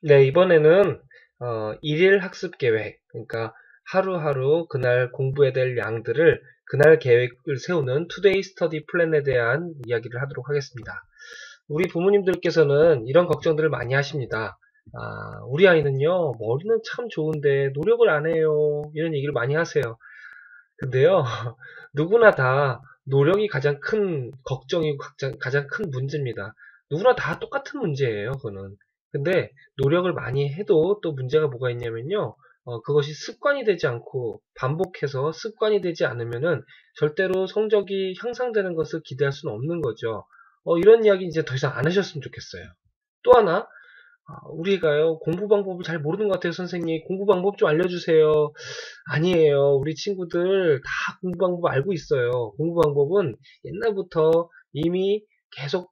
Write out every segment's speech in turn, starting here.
네, 이번에는 일일 학습 계획, 그러니까 하루하루 그날 공부해야 될 양들을 그날 계획을 세우는 투데이 스터디 플랜에 대한 이야기를 하도록 하겠습니다. 우리 부모님들께서는 이런 걱정들을 많이 하십니다. 우리 아이는요, 머리는 참 좋은데 노력을 안 해요. 이런 얘기를 많이 하세요. 근데요, 누구나 다 노력이 가장 큰 걱정이고 가장 큰 문제입니다. 누구나 다 똑같은 문제예요, 그거는. 근데 노력을 많이 해도 또 문제가 뭐가 있냐면요, 그것이 습관이 되지 않고 반복해서 습관이 되지 않으면은 절대로 성적이 향상되는 것을 기대할 수는 없는 거죠. 이런 이야기 이제 더 이상 안 하셨으면 좋겠어요. 또 하나, 우리가요, 공부 방법을 잘 모르는 것 같아요, 선생님. 공부 방법 좀 알려주세요. 아니에요. 우리 친구들 다 공부 방법 알고 있어요. 공부 방법은 옛날부터 이미 계속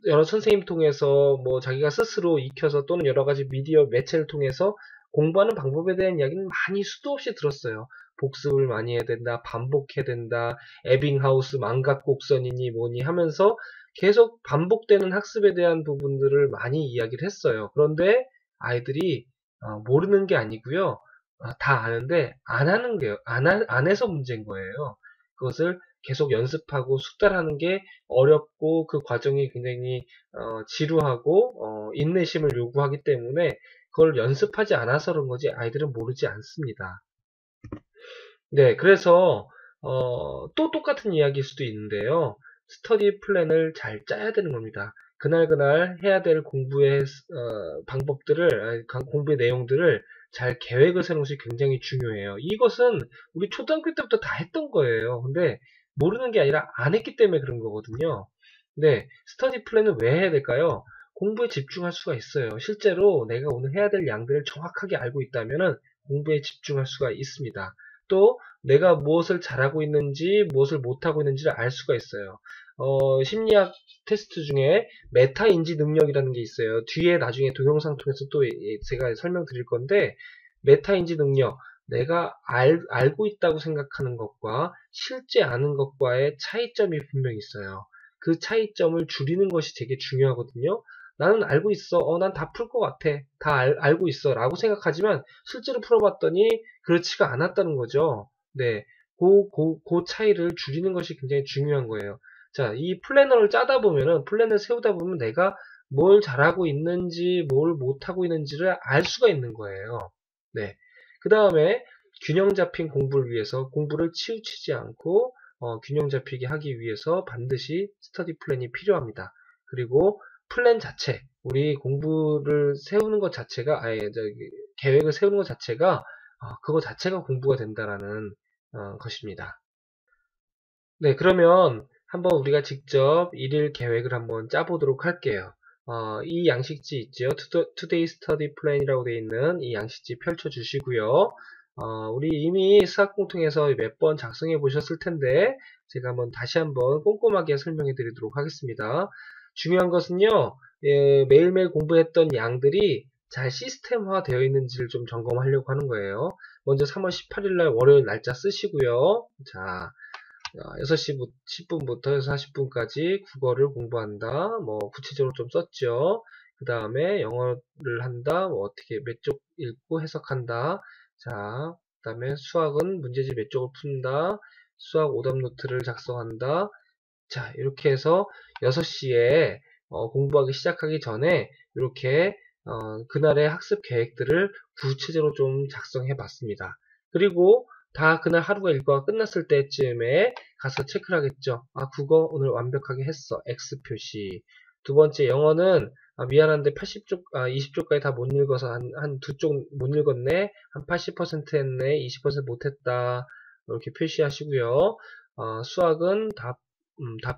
여러 선생님 통해서 뭐 자기가 스스로 익혀서 또는 여러 가지 미디어 매체를 통해서 공부하는 방법에 대한 이야기는 많이 수도 없이 들었어요. 복습을 많이 해야 된다, 반복해야 된다, 에빙하우스 망각곡선이니 뭐니 하면서 계속 반복되는 학습에 대한 부분들을 많이 이야기를 했어요. 그런데 아이들이 모르는 게 아니고요. 다 아는데 안 하는 게요. 안 해서 문제인 거예요. 그것을 계속 연습하고 숙달하는 게 어렵고 그 과정이 굉장히 지루하고 인내심을 요구하기 때문에 그걸 연습하지 않아서 그런 거지 아이들은 모르지 않습니다. 네, 그래서 또 똑같은 이야기일 수도 있는데요. 스터디 플랜을 잘 짜야 되는 겁니다. 그날 해야 될 공부의 방법들을, 공부의 내용들을 잘 계획을 세우는 것이 굉장히 중요해요. 이것은 우리 초등학교 때부터 다 했던 거예요. 근데 모르는 게 아니라 안 했기 때문에 그런 거거든요. 네, 스터디 플랜은 왜 해야 될까요? 공부에 집중할 수가 있어요. 실제로 내가 오늘 해야 될 양들을 정확하게 알고 있다면 공부에 집중할 수가 있습니다. 또 내가 무엇을 잘하고 있는지 무엇을 못하고 있는지를 알 수가 있어요. 심리학 테스트 중에 메타 인지 능력이라는 게 있어요. 뒤에 나중에 동영상 통해서 또 제가 설명드릴 건데 메타 인지 능력, 내가 알고 있다고 생각하는 것과 실제 아는 것과의 차이점이 분명히 있어요. 그 차이점을 줄이는 것이 되게 중요하거든요. 나는 알고 있어. 난 다 풀 것 같아. 다 알고 있어. 라고 생각하지만 실제로 풀어봤더니 그렇지가 않았다는 거죠. 네. 그 차이를 줄이는 것이 굉장히 중요한 거예요. 자, 이 플래너를 짜다 보면은, 플랜을 세우다 보면 내가 뭘 잘하고 있는지, 뭘 못하고 있는지를 알 수가 있는 거예요. 네. 그 다음에 균형 잡힌 공부를 위해서 공부를 치우치지 않고, 균형 잡히게 하기 위해서 반드시 스터디 플랜이 필요합니다. 그리고 플랜 자체, 우리 공부를 세우는 것 자체가, 계획을 세우는 것 자체가 그거 자체가 공부가 된다라는 것입니다. 네, 그러면 한번 우리가 직접 일일 계획을 한번 짜보도록 할게요. 이 양식지 있죠? 투데이 스터디 플랜이라고 되어 있는 이 양식지 펼쳐주시고요. 우리 이미 수학공통에서 몇 번 작성해 보셨을 텐데 제가 한번 다시 한번 꼼꼼하게 설명해 드리도록 하겠습니다. 중요한 것은요, 매일매일 공부했던 양들이 잘 시스템화 되어 있는지를 좀 점검하려고 하는 거예요. 먼저 3월 18일 날 월요일 날짜 쓰시고요. 자, 6시 10분부터 6시 40분까지 국어를 공부한다. 뭐 구체적으로 좀 썼죠. 그 다음에 영어를 한다. 뭐 어떻게 몇 쪽 읽고 해석한다. 자, 그 다음에 수학은 문제집 몇 쪽을 푼다. 수학 오답 노트를 작성한다. 자, 이렇게 해서 6시에 공부하기 시작하기 전에 이렇게 그날의 학습 계획들을 구체적으로 좀 작성해 봤습니다. 그리고 다 그날 하루가 일과가 끝났을 때쯤에 가서 체크를 하겠죠. 국어 오늘 완벽하게 했어. X 표시. 두 번째, 영어는 미안한데 80쪽, 20쪽까지 다 못 읽어서 한 두 쪽 못 읽었네. 한 80% 했네. 20% 못했다. 이렇게 표시하시고요. 수학은 다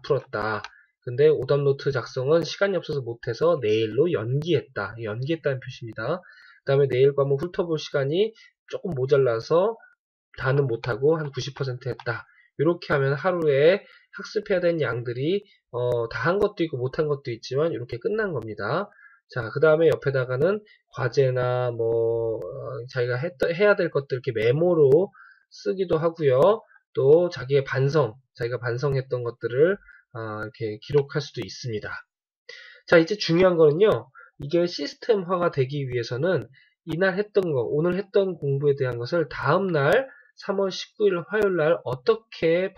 풀었다. 근데 오답 노트 작성은 시간이 없어서 못해서 내일로 연기했다. 연기했다는 표시입니다. 그 다음에 내일 과목 훑어볼 시간이 조금 모자라서 다는 못하고 한 90% 했다. 이렇게 하면 하루에 학습해야 되는 양들이 다 한 것도 있고 못한 것도 있지만 이렇게 끝난 겁니다. 자, 그 다음에 옆에다가는 과제나 뭐 자기가 해야 될 것들 이렇게 메모로 쓰기도 하고요. 또 자기의 자기가 반성했던 것들을 이렇게 기록할 수도 있습니다. 자, 이제 중요한 거는요. 이게 시스템화가 되기 위해서는 이날 했던 거, 오늘 했던 공부에 대한 것을 다음날 3월 19일 화요일날 어떻게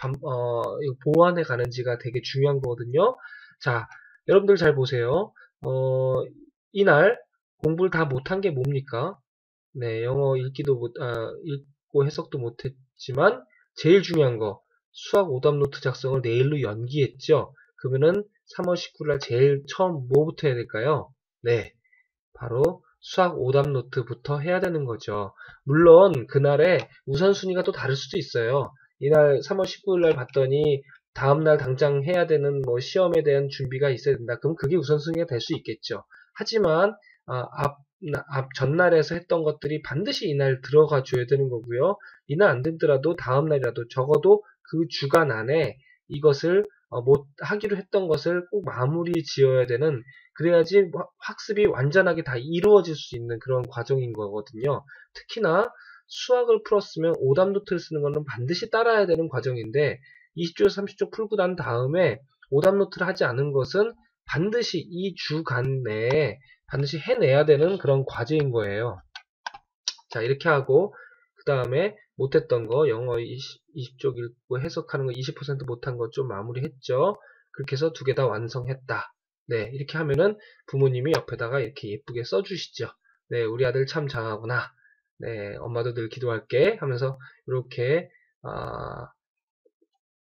보완해 가는지가 되게 중요한 거거든요. 자, 여러분들 잘 보세요. 이날 공부를 다 못한 게 뭡니까? 네, 영어 읽고 해석도 못했지만 제일 중요한 거 수학 오답 노트 작성을 내일로 연기했죠. 그러면은 3월 19일날 제일 처음 뭐부터 해야 될까요? 네, 바로 수학 오답 노트부터 해야 되는 거죠. 물론 그날에 우선순위가 또 다를 수도 있어요. 이날 3월 19일날 봤더니 다음날 당장 해야 되는 뭐 시험에 대한 준비가 있어야 된다. 그럼 그게 우선순위가 될 수 있겠죠. 하지만 전날에서 했던 것들이 반드시 이날 들어가 줘야 되는 거고요. 이날 안 되더라도 다음날이라도 적어도 그 주간 안에 이것을 못 하기로 했던 것을 꼭 마무리 지어야 되는, 그래야지 학습이 완전하게 다 이루어질 수 있는 그런 과정인 거거든요. 특히나 수학을 풀었으면 오답 노트를 쓰는 것은 반드시 따라야 되는 과정인데 20쪽, 30쪽 풀고 난 다음에 오답 노트를 하지 않은 것은 반드시 이 주간 내에 반드시 해내야 되는 그런 과제인 거예요. 자, 이렇게 하고 그 다음에 못했던 거 영어 20쪽 읽고 해석하는 거 20% 못한 거 좀 마무리했죠. 그렇게 해서 두 개 다 완성했다. 네, 이렇게 하면은 부모님이 옆에다가 이렇게 예쁘게 써주시죠. 네, 우리 아들 참 잘하구나. 네, 엄마도 늘 기도할게 하면서 이렇게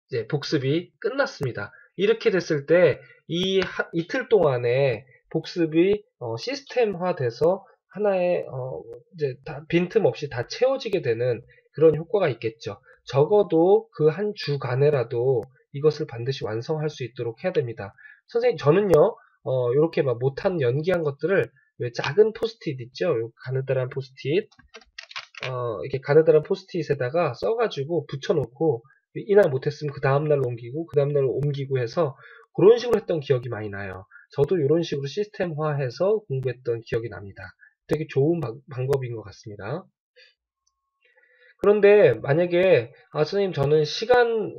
이제 복습이 끝났습니다. 이렇게 됐을 때 이틀 동안에 복습이 시스템화돼서 하나의 이제 빈틈없이 다 채워지게 되는 그런 효과가 있겠죠. 적어도 그 한 주간에라도 이것을 반드시 완성할 수 있도록 해야 됩니다. 선생님, 저는요, 이렇게 막 못한 연기한 것들을 왜 작은 포스트잇 있죠? 요 가느다란 포스트잇, 이렇게 가느다란 포스트잇에다가 써가지고 붙여놓고 이날 못했으면 그 다음날 옮기고 그 다음날 옮기고 해서 그런 식으로 했던 기억이 많이 나요. 저도 이런 식으로 시스템화해서 공부했던 기억이 납니다. 되게 좋은 방법인 것 같습니다. 그런데 만약에 선생님, 저는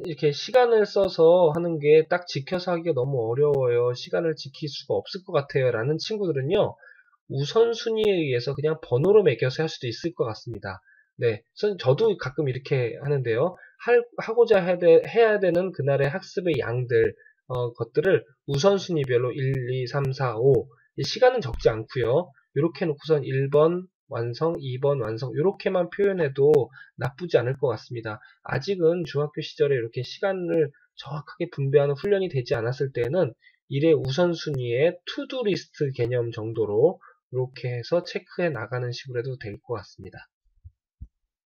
이렇게 시간을 써서 하는 게 딱 지켜서 하기가 너무 어려워요. 시간을 지킬 수가 없을 것 같아요. 라는 친구들은요, 우선순위에 의해서 그냥 번호로 매겨서 할 수도 있을 것 같습니다. 네, 저도 가끔 이렇게 하는데요. 하고자 해야 되는 그날의 학습의 양들, 것들을 우선순위별로 1, 2, 3, 4, 5, 시간은 적지 않고요. 이렇게 놓고선 1번 완성, 2번 완성, 이렇게만 표현해도 나쁘지 않을 것 같습니다. 아직은 중학교 시절에 이렇게 시간을 정확하게 분배하는 훈련이 되지 않았을 때는 일의 우선순위의 투두 리스트 개념 정도로 이렇게 해서 체크해 나가는 식으로 해도 될 것 같습니다.